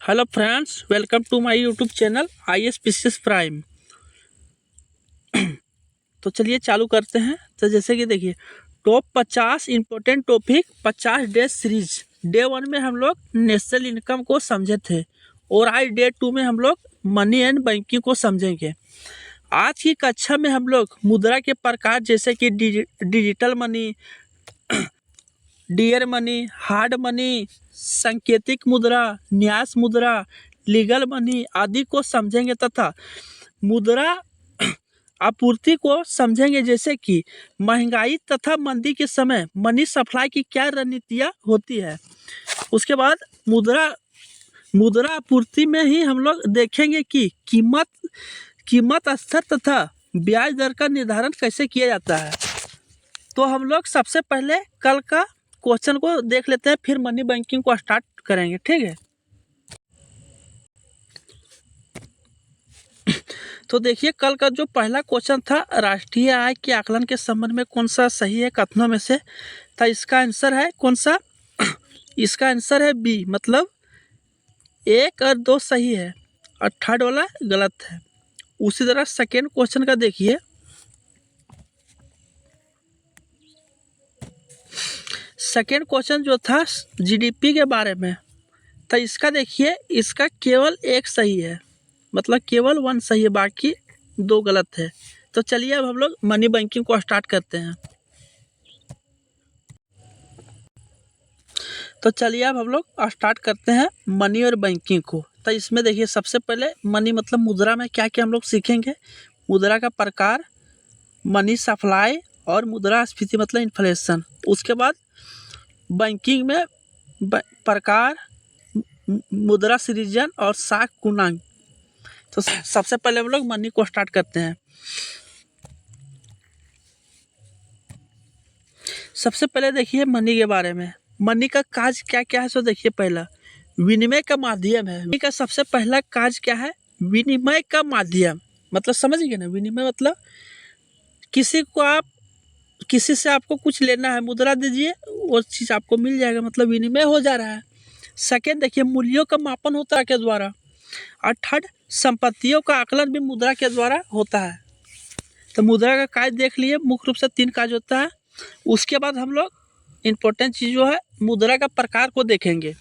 Hello friends, welcome to my YouTube channel ISPCS prime. तो चलिए चालू करते हैं। तो जैसे कि देखिए, top 50 important topic 50 day series. Day 1 में हम लोग नेशनल इनकम को समझे थे और आज डे 2 में हम लोग मनी एंड बैंकिंग को समझेंगे। आज की कक्षा में हम लोग मुद्रा के प्रकार जैसे कि digital money, dear money, hard money, सांकेतिक मुद्रा, न्यास मुद्रा, लीगल मनी आदि को समझेंगे तथा मुद्रा आपूर्ति को समझेंगे, जैसे कि महंगाई तथा मंदी के समय मनी सप्लाई की क्या रणनीतियाँ होती है। उसके बाद मुद्रा मुद्रा आपूर्ति में ही हम लोग देखेंगे कि कीमत स्तर तथा ब्याज दर का निर्धारण कैसे किया जाता है। तो हम लोग सबसे पहले कल का क्वेश्चन को देख लेते हैं, फिर मनी बैंकिंग को स्टार्ट करेंगे, ठीक है। तो देखिए, कल का जो पहला क्वेश्चन था, राष्ट्रीय आय के आकलन के संबंध में कौन सा सही है कथनों में से। तो इसका आंसर है कौन सा? इसका आंसर है बी, मतलब 1 और 2 सही है और थर्ड वाला गलत है। उसी तरह सेकेंड क्वेश्चन का देखिए, सेकेंड क्वेश्चन जो था GDP के बारे में, तो इसका देखिए, इसका केवल 1 सही है, मतलब केवल 1 सही है, बाकी 2 गलत है। तो चलिए अब हम लोग मनी बैंकिंग को स्टार्ट करते हैं। तो चलिए अब हम लोग स्टार्ट करते हैं मनी और बैंकिंग को। तो इसमें देखिए, सबसे पहले मनी मतलब मुद्रा में क्या क्या हम लोग सीखेंगे। मुद्रा का प्रकार, मनी सप्लाई और मुद्रास्फीति मतलब इन्फ्लेशन। उसके बाद बैंकिंग में प्रकार, मुद्रा सृजन और साख गुणांक। तो सबसे पहले हम लोग मनी को स्टार्ट करते हैं। सबसे पहले देखिए मनी के बारे में, मनी का काज क्या क्या है। सो देखिए, पहला विनिमय का माध्यम है। मनी का सबसे पहला काज क्या है? विनिमय का माध्यम, मतलब समझिए ना, विनिमय मतलब किसी से आपको कुछ लेना है, मुद्रा दीजिए, वो चीज़ आपको मिल जाएगा, मतलब विनिमय हो जा रहा है। सेकेंड देखिए, मूल्यों का मापन होता है के द्वारा। और थर्ड, संपत्तियों का आकलन भी मुद्रा के द्वारा होता है। तो मुद्रा का काज देख लिए, मुख्य रूप से 3 काज होता है। उसके बाद हम लोग इम्पोर्टेंट चीज़ जो है मुद्रा का प्रकार को देखेंगे।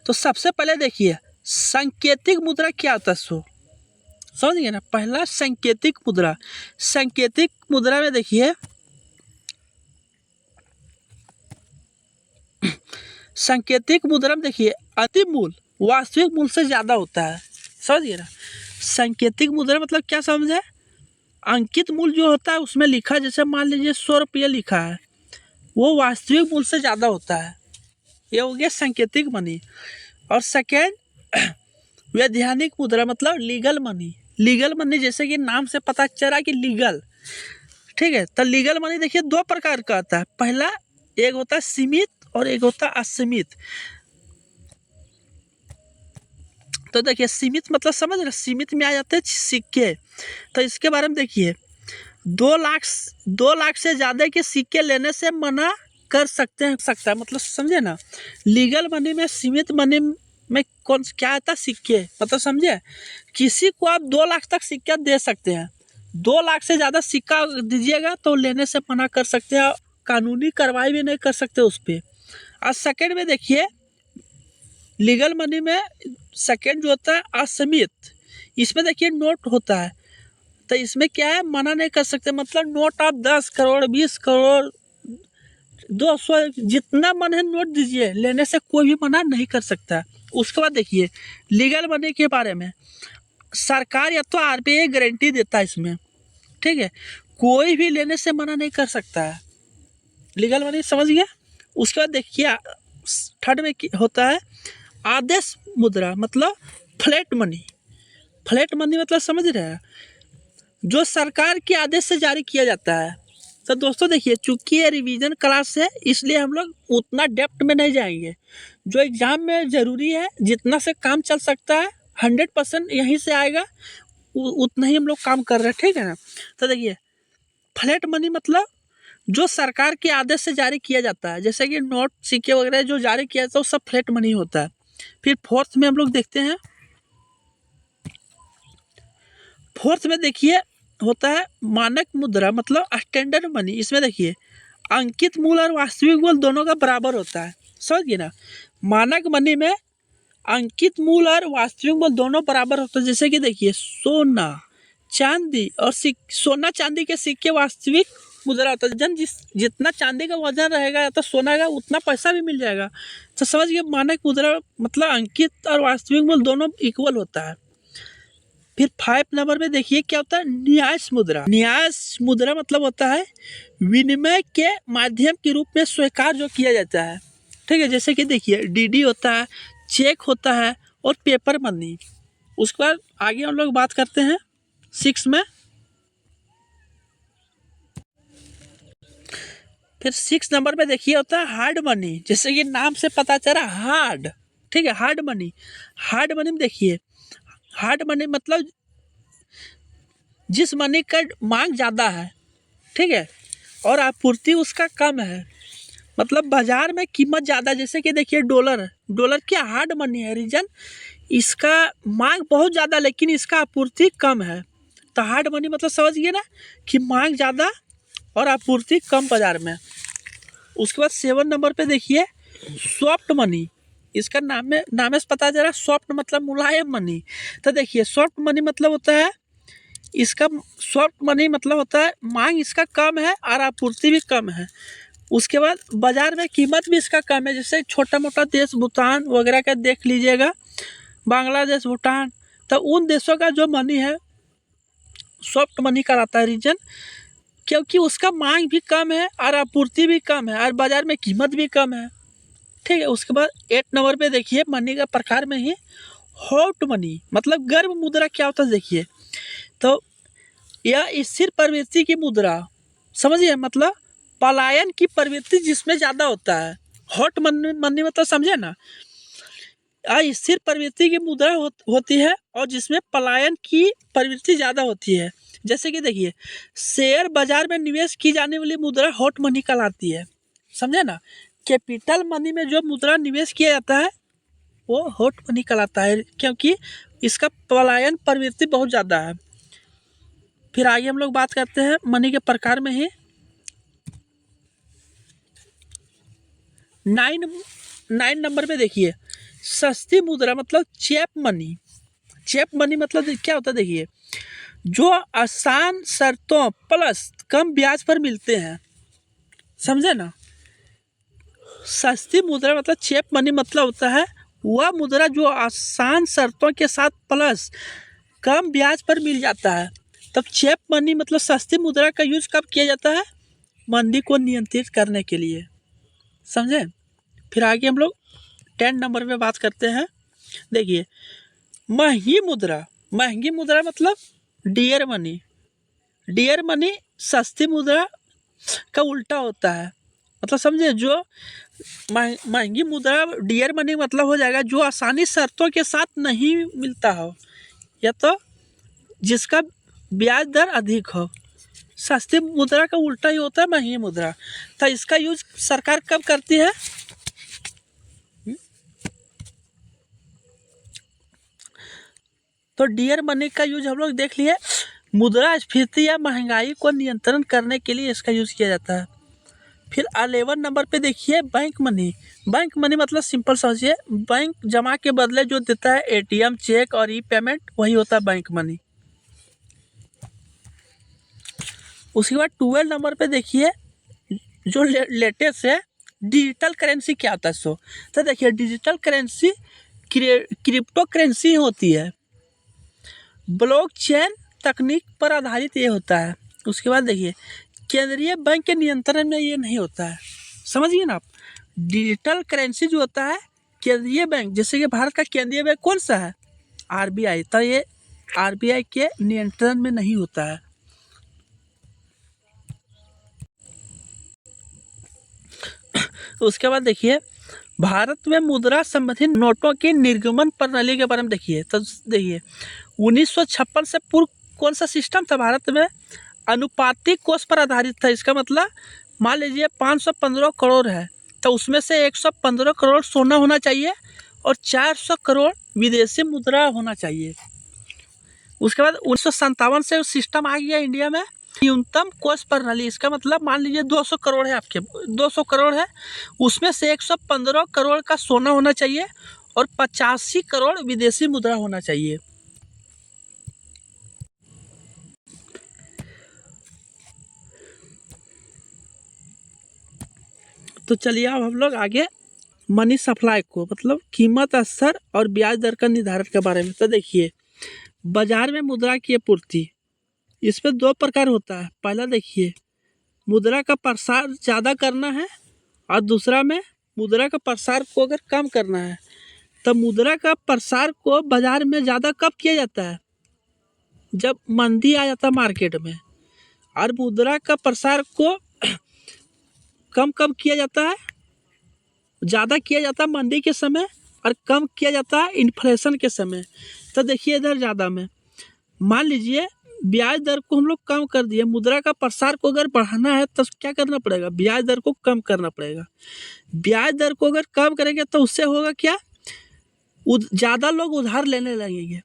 तो सबसे पहले देखिए, सांकेतिक मुद्रा क्या होता है। समझ गए ना। पहला सांकेतिक मुद्रा। सांकेतिक मुद्रा में देखिए, सांकेतिक मुद्रा में देखिए, अंतिम मूल्य वास्तविक मूल्य से ज़्यादा होता है। समझ गए ना। सांकेतिक मुद्रा मतलब क्या समझे? अंकित मूल्य जो होता है उसमें लिखा, जैसे मान लीजिए 100 रुपया लिखा है, वो वास्तविक मूल्य से ज़्यादा होता है। ये हो गया सांकेतिक मनी। और सेकेंड, वैधानिक मुद्रा मतलब लीगल मनी। लीगल मनी जैसे कि नाम से पता चल रहा है कि लीगल, ठीक है। तो लीगल मनी देखिए 2 प्रकार का आता है। पहला, एक होता है सीमित और एक होता है असीमित। तो देखिए, सीमित मतलब समझ रहे, सीमित में आ जाते हैं सिक्के। तो इसके बारे में देखिए, 2 लाख से ज़्यादा के सिक्के लेने से मना कर सकते हैं, मतलब समझे ना। लीगल मनी में, सीमित मनी में कौन क्या आता है? सिक्के, मतलब समझे, किसी को आप 2 लाख तक सिक्का दे सकते हैं। 2 लाख से ज़्यादा सिक्का दीजिएगा तो लेने से मना कर सकते हैं, कानूनी कार्रवाई भी नहीं कर सकते उस पर। और सेकेंड में देखिए, लीगल मनी में सेकेंड जो होता है असीमित, इसमें देखिए नोट होता है। तो इसमें क्या है, मना नहीं कर सकते, मतलब नोट आप 10 करोड़, 20 करोड़, 200, जितना मन है नोट दीजिए, लेने से कोई भी मना नहीं कर सकता। उसके बाद देखिए, लीगल मनी के बारे में, सरकार या तो RBI गारंटी देता है इसमें, ठीक है। कोई भी लेने से मना नहीं कर सकता है, लीगल मनी, समझ गया। उसके बाद देखिए, थर्ड में होता है आदेश मुद्रा, मतलब फ्लैट मनी। फ्लैट मनी मतलब समझ रहे हैं, जो सरकार के आदेश से जारी किया जाता है। तो दोस्तों देखिए, चूंकि ये रिवीजन क्लास है, इसलिए हम लोग उतना डेप्थ में नहीं जाएंगे। जो एग्जाम में ज़रूरी है, जितना से काम चल सकता है, 100% यहीं से आएगा, उतना ही हम लोग काम कर रहे हैं, ठीक है ना। तो देखिए, फ्लैट मनी मतलब जो सरकार के आदेश से जारी किया जाता है, जैसे कि नोट सिक्के वगैरह जो जारी किया जाता है वो सब फ्लैट मनी होता है। फिर फोर्थ में हम लोग देखते हैं, फोर्थ में देखिए होता है मानक मुद्रा मतलब स्टैंडर्ड मनी। इसमें देखिए अंकित मूल और वास्तविक मूल दोनों का बराबर होता है, समझ गए ना। मानक मनी में अंकित मूल और वास्तविक मूल दोनों बराबर होता है। जैसे कि देखिए सोना चांदी और सोना चांदी के सिक्के वास्तविक मुद्रा होता है। जितना चांदी का वजन रहेगा या तो सोना का उतना पैसा भी मिल जाएगा। तो समझ गए मानक मुद्रा मतलब अंकित और वास्तविक मूल दोनों इक्वल होता है। फिर 5 नंबर में देखिए क्या होता है न्यास मुद्रा। न्यास मुद्रा मतलब होता है विनिमय के माध्यम के रूप में स्वीकार जो किया जाता है, ठीक है। जैसे कि देखिए डीडी होता है, चेक होता है और पेपर मनी। उसके बाद आगे हम लोग बात करते हैं 6 में। फिर 6 नंबर में देखिए होता है हार्ड मनी। जैसे कि नाम से पता चला हार्ड, ठीक है, हार्ड मनी। हार्ड मनी में देखिए हार्ड मनी मतलब जिस मनी का मांग ज़्यादा है, ठीक है, और आपूर्ति उसका कम है, मतलब बाजार में कीमत ज़्यादा। जैसे कि देखिए डॉलर, डॉलर क्या हार्ड मनी है, रीजन इसका मांग बहुत ज़्यादा लेकिन इसका आपूर्ति कम है। तो हार्ड मनी मतलब समझ गए ना कि मांग ज़्यादा और आपूर्ति कम बाजार में। उसके बाद 7 नंबर पे देखिए सॉफ्ट मनी। इसका नाम से पता चला सॉफ्ट मतलब मुलायम मनी। तो देखिए सॉफ्ट मनी मतलब होता है इसका सॉफ्ट मनी मतलब होता है मांग इसका कम है और आपूर्ति भी कम है। उसके बाद बाजार में कीमत भी इसका कम है। जैसे छोटा मोटा देश भूटान वगैरह का देख लीजिएगा, बांग्लादेश भूटान, तो उन देशों का जो मनी है सॉफ्ट मनी कहलाता है। रीजन क्योंकि उसका मांग भी कम है और आपूर्ति भी कम है और बाजार में कीमत भी कम है, ठीक है। उसके बाद 8 नंबर पे देखिए मनी का प्रकार में ही हॉट मनी मतलब गर्म मुद्रा क्या होता है देखिए। तो यह स्थिर प्रवृत्ति की मुद्रा, समझिए मतलब पलायन की प्रवृत्ति जिसमें ज़्यादा होता है। हॉट मनी मतलब समझे ना, स्थिर प्रवृत्ति की मुद्रा होती है और जिसमें पलायन की प्रवृत्ति ज़्यादा होती है। जैसे कि देखिए शेयर बाजार में निवेश की जाने वाली मुद्रा हॉट मनी कहलाती है, समझे ना। कैपिटल मनी में जो मुद्रा निवेश किया जाता है वो हॉट मनी कहलाता है क्योंकि इसका पलायन प्रवृत्ति बहुत ज़्यादा है। फिर आगे हम लोग बात करते हैं मनी के प्रकार में ही 9 नंबर पे देखिए सस्ती मुद्रा मतलब चेप मनी। चेप मनी मतलब क्या होता है देखिए जो आसान शर्तों प्लस कम ब्याज पर मिलते हैं, समझे ना। सस्ती मुद्रा मतलब चेप मनी मतलब होता है वह मुद्रा जो आसान शर्तों के साथ प्लस कम ब्याज पर मिल जाता है। तब चेप मनी मतलब सस्ती मुद्रा का यूज कब किया जाता है, मंदी को नियंत्रित करने के लिए, समझे। फिर आगे हम लोग 10 नंबर पे बात करते हैं। देखिए महंगी मुद्रा, महंगी मुद्रा मतलब डियर मनी। डियर मनी सस्ती मुद्रा का उल्टा होता है, मतलब समझे जो महंगी मुद्रा डियर मनी मतलब हो जाएगा जो आसानी शर्तों के साथ नहीं मिलता हो या तो जिसका ब्याज दर अधिक हो। सस्ती मुद्रा का उल्टा ही होता है महंगी मुद्रा। तो इसका यूज सरकार कब करती है, तो डियर मनी का यूज हम लोग देख लिए मुद्रास्फीति या महंगाई को नियंत्रण करने के लिए इसका यूज किया जाता है। फिर 11 नंबर पे देखिए बैंक मनी। बैंक मनी मतलब सिंपल समझिए बैंक जमा के बदले जो देता है एटीएम चेक और ई पेमेंट वही होता है बैंक मनी। उसके बाद 12 नंबर पे देखिए जो लेटेस्ट है डिजिटल करेंसी क्या होता है। सो तो देखिए डिजिटल करेंसी क्रिप्टो करेंसी होती है, ब्लॉकचेन तकनीक पर आधारित ये होता है। उसके बाद देखिए केंद्रीय बैंक के नियंत्रण में ये नहीं होता है, समझिए ना आप। डिजिटल करेंसी जो होता है केंद्रीय बैंक, जैसे कि भारत का केंद्रीय बैंक कौन सा है, आरबीआई, तो ये आरबीआई के नियंत्रण में नहीं होता है। उसके बाद देखिए भारत में मुद्रा संबंधी नोटों की निर्गमन प्रणाली के बारे में देखिए। तो देखिए 1956 से पूर्व कौन सा सिस्टम था भारत में, अनुपातिक कोष पर आधारित था। इसका मतलब मान लीजिए 515 करोड़ है, तो उसमें से 115 करोड़ सोना होना चाहिए और 400 करोड़ विदेशी मुद्रा होना चाहिए। उसके बाद 1957 से सिस्टम आ गया इंडिया में न्यूनतम कोष प्रणाली। इसका मतलब मान लीजिए 200 करोड़ है, आपके 200 करोड़ है, उसमें से 115 करोड़ का सोना होना चाहिए और 85 करोड़ विदेशी मुद्रा होना चाहिए। तो चलिए अब हम लोग आगे मनी सप्लाई को मतलब कीमत स्तर और ब्याज दर का निर्धारण के बारे में। तो देखिए, बाजार में मुद्रा की आपूर्ति, इसमें दो प्रकार होता है। पहला देखिए, मुद्रा का प्रसार ज़्यादा करना है और दूसरा में मुद्रा का प्रसार को अगर कम करना है। तो मुद्रा का प्रसार को बाजार में ज़्यादा कब किया जाता है? जब मंदी आ जाता है मार्केट में। और मुद्रा का प्रसार को कम कब किया जाता है? ज़्यादा किया जाता है मंदी के समय और कम किया जाता है इन्फ्लेशन के समय। तो देखिए इधर ज़्यादा में, मान लीजिए ब्याज दर को हम लोग कम कर दिए, मुद्रा का प्रसार को अगर बढ़ाना है तो क्या करना पड़ेगा? ब्याज दर को कम करना पड़ेगा। ब्याज दर को अगर कम करेंगे तो उससे होगा क्या? ज़्यादा लोग उधार लेने लगेंगे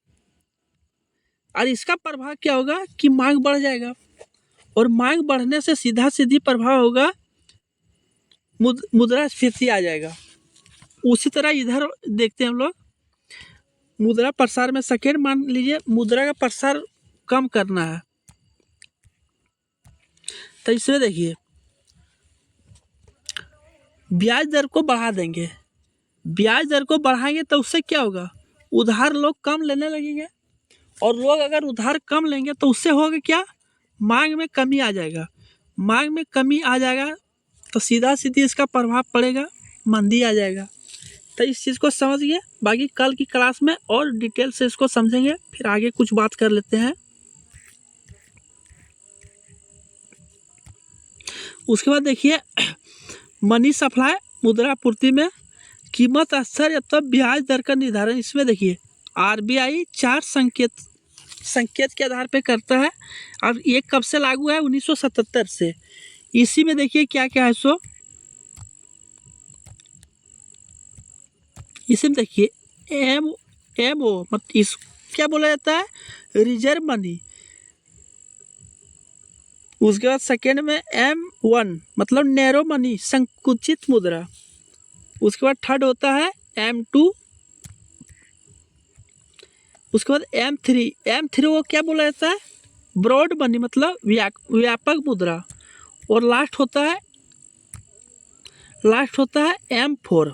और इसका प्रभाव क्या होगा कि मांग बढ़ जाएगा और मांग बढ़ने से सीधा सीधी प्रभाव होगा मुद्रास्फीति आ जाएगा। उसी तरह इधर देखते हैं हम लोग, मुद्रा प्रसार में सेकेंड मान लीजिए मुद्रा का प्रसार कम करना है। तो इसमें देखिए ब्याज दर को बढ़ा देंगे। ब्याज दर को बढ़ाएंगे तो उससे क्या होगा? उधार लोग कम लेने लगेंगे और लोग अगर उधार कम लेंगे तो उससे होगा क्या? मांग में कमी आ जाएगा। मांग में कमी आ जाएगा तो सीधा सीधी इसका प्रभाव पड़ेगा, मंदी आ जाएगा। तो इस चीज़ को समझिए, बाकी कल की क्लास में और डिटेल से इसको समझेंगे, फिर आगे कुछ बात कर लेते हैं। उसके बाद देखिए मनी सप्लाई मुद्रा आपूर्ति में कीमत स्तर या तो ब्याज दर का निर्धारण। इसमें देखिए आरबीआई 4 संकेत के आधार पे करता है और ये कब से लागू है? 1977 से। इसी में देखिए क्या क्या है सो, इसी में देखिए एम ओ मतलब इस क्या बोला जाता है? Reserve money. उसके बाद सेकेंड में M1 मतलब नैरो मनी, संकुचित मुद्रा। उसके बाद थर्ड होता है M2। उसके बाद M3 वो क्या बोला जाता है? ब्रॉड मनी मतलब व्यापक मुद्रा। और लास्ट होता है M4।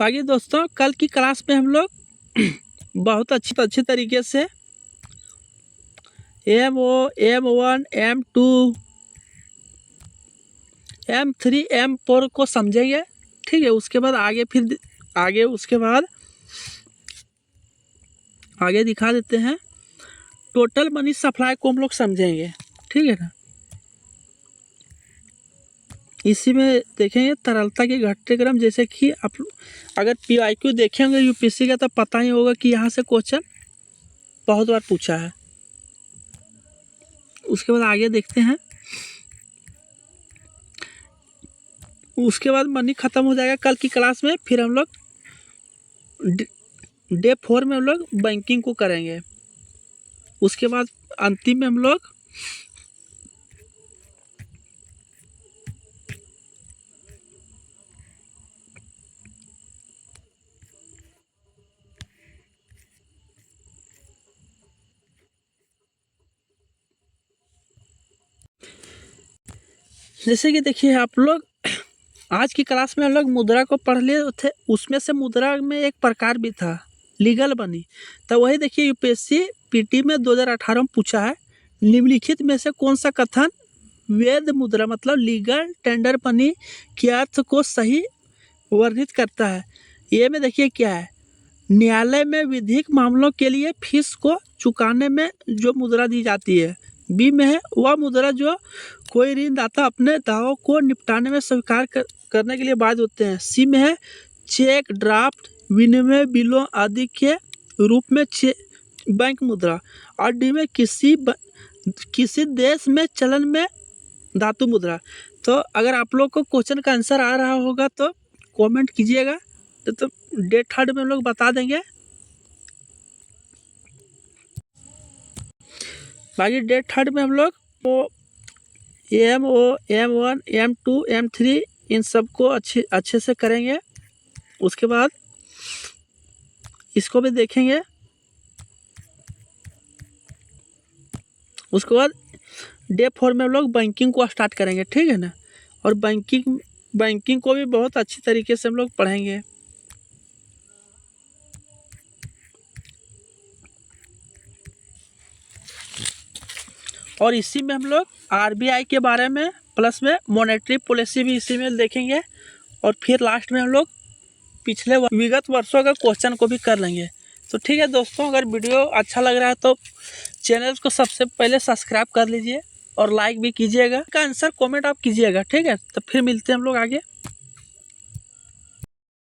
बाकी दोस्तों कल की क्लास में हम लोग बहुत अच्छी तरीके से MO, M1, M2, M3, M4 को समझेंगे। ठीक है, उसके बाद आगे दिखा देते हैं। टोटल मनी सप्लाई को हम लोग समझेंगे। ठीक है ना, इसी में देखेंगे तरलता के घटते क्रम। जैसे कि आप अगर PYQ देखेंगे यूपीएससी का तो पता ही होगा कि यहाँ से क्वेश्चन बहुत बार पूछा है। उसके बाद आगे देखते हैं। उसके बाद मनी ख़त्म हो जाएगा कल की क्लास में। फिर हम लोग डे 4 में हम लोग बैंकिंग को करेंगे। उसके बाद अंतिम में हम लोग जैसे कि देखिए आप लोग आज की क्लास में हम लोग मुद्रा को पढ़ लिए थे। उसमें से मुद्रा में एक प्रकार भी था लीगल मनी। तो वही देखिए यूपीएससी पीटी में 2018 में पूछा है, निम्नलिखित में से कौन सा कथन वैध मुद्रा मतलब लीगल टेंडर मनी के अर्थ को सही वर्णित करता है? ये में देखिए क्या है, न्यायालय में विधिक मामलों के लिए फीस को चुकाने में जो मुद्रा दी जाती है। बी में है वह मुद्रा जो कोई ऋणदाता अपने दावों को निपटाने में स्वीकार करने के लिए बाध्य होते हैं। सी में है चेक, ड्राफ्ट, विनिमय बिलों आदि के रूप में बैंक मुद्रा। और डी में किसी किसी देश में चलन में धातु मुद्रा। तो अगर आप लोग को क्वेश्चन का आंसर आ रहा होगा तो कमेंट कीजिएगा, तो डे थर्ड में हम लोग बता देंगे। बाकी डे थर्ड में हम लोग वो एम1, M2, M3 इन सबको अच्छे से करेंगे। उसके बाद इसको भी देखेंगे। उसके बाद डे 4 में हम लोग बैंकिंग को स्टार्ट करेंगे, ठीक है ना। और बैंकिंग को भी बहुत अच्छी तरीके से हम लोग पढ़ेंगे। और इसी में हम लोग RBI के बारे में प्लस में मॉनेटरी पॉलिसी भी इसी में देखेंगे। और फिर लास्ट में हम लोग पिछले विगत वर्षों का क्वेश्चन को भी कर लेंगे। तो ठीक है दोस्तों, अगर वीडियो अच्छा लग रहा है तो चैनल को सबसे पहले सब्सक्राइब कर लीजिए और लाइक भी कीजिएगा। का आंसर कमेंट आप कीजिएगा, ठीक है। तो फिर मिलते हैं हम लोग आगे।